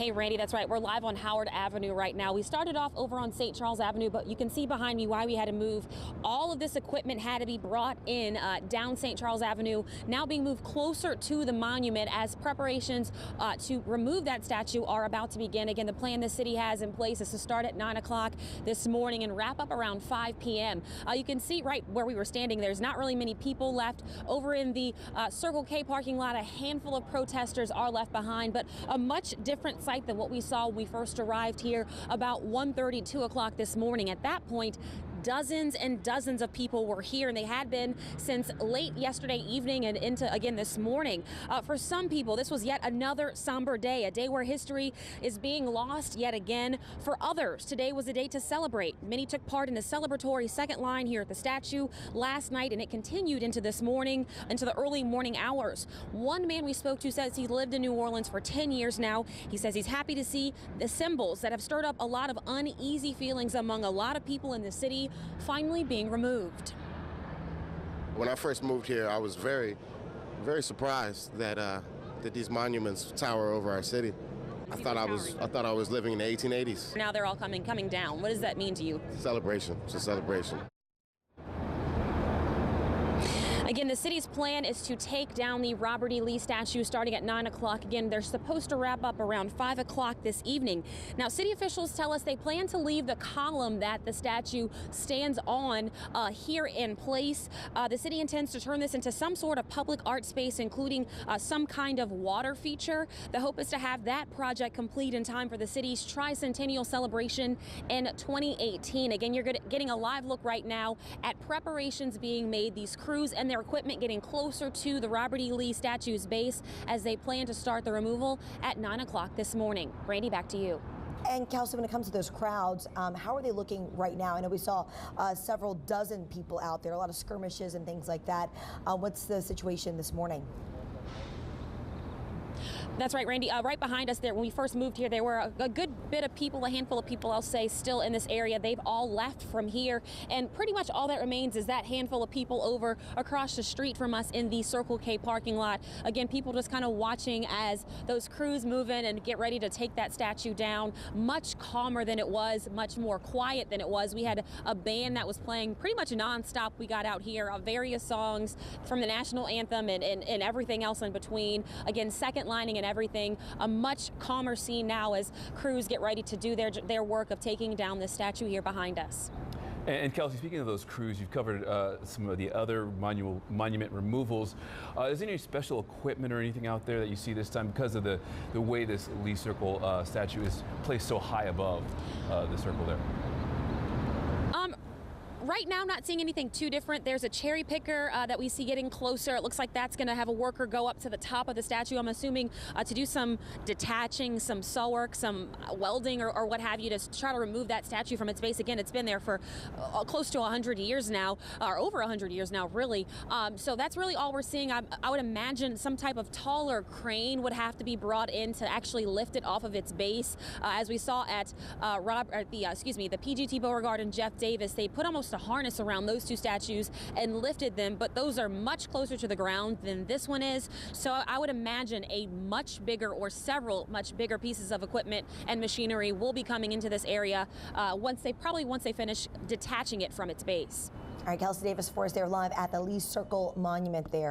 Hey, Randy, that's right. We're live on Howard Avenue right now. We started off over on St. Charles Avenue, but you can see behind me why we had to move. All of this equipment had to be brought in down St. Charles Avenue, now being moved closer to the monument as preparations to remove that statue are about to begin. Again, the plan the city has in place is to start at 9 o'clock this morning and wrap up around 5 p.m. You can see right where we were standing, there's not really many people left. Over in the Circle K parking lot, a handful of protesters are left behind, but a much different sight than what we saw when we first arrived here about 1:30, 2 o'clock this morning. At that point, dozens and dozens of people were here, and they had been since late yesterday evening and into again this morning. For some people, this was yet another somber day, a day where history is being lost yet again. For others, today was a day to celebrate. Many took part in a celebratory second line here at the statue last night, and it continued into this morning, into the early morning hours. One man we spoke to says he's lived in New Orleans for 10 years now. He says he's happy to see the symbols that have stirred up a lot of uneasy feelings among a lot of people in the city finally being removed. When I first moved here, I was very surprised that that these monuments tower over our city. I thought I was living in the 1880s. Now they're all coming down. What does that mean to you? Celebration. It's a celebration. Again, the city's plan is to take down the Robert E. Lee statue starting at 9 o'clock. Again, they're supposed to wrap up around 5 o'clock this evening. Now, city officials tell us they plan to leave the column that the statue stands on here in place. The city intends to turn this into some sort of public art space, including some kind of water feature. The hope is to have that project complete in time for the city's tricentennial celebration in 2018. Again, you're getting a live look right now at preparations being made. These crews and their equipment getting closer to the Robert E. Lee statue's base as they plan to start the removal at 9 o'clock this morning. Randy, back to you. And Kelsey, when it comes to those crowds, how are they looking right now? I know we saw several dozen people out there, a lot of skirmishes and things like that. What's the situation this morning? That's right, Randy. Right behind us there, when we first moved here, there were a good bit of people, a handful of people, I'll say, still in this area. They've all left from here, and pretty much all that remains is that handful of people over across the street from us in the Circle K parking lot. Again, people just kind of watching as those crews move in and get ready to take that statue down. Much calmer than it was, much more quiet than it was. We had a band that was playing pretty much nonstop. We got out here various songs from the national anthem and everything else in between. Again, second lining and everything. A much calmer scene now as crews get ready to do their work of taking down this statue here behind us. And Kelsey, speaking of those crews, you've covered some of the other monument removals. Is there any special equipment or anything out there that you see this time because of the way this Lee Circle statue is placed so high above the circle there? Right now, not seeing anything too different. There's a cherry picker that we see getting closer. It looks like that's going to have a worker go up to the top of the statue, I'm assuming, to do some detaching, some saw work, some welding or what have you to try to remove that statue from its base. Again, it's been there for close to 100 years now, or over 100 years now, really. So that's really all we're seeing. I would imagine some type of taller crane would have to be brought in to actually lift it off of its base. As we saw at the PGT Beauregard and Jeff Davis, they put almost a harness around those two statues and lifted them, but those are much closer to the ground than this one is. So I would imagine a much bigger or several much bigger pieces of equipment and machinery will be coming into this area once they finish detaching it from its base. All right, Kelsey Davis for us there live at the Lee Circle Monument there.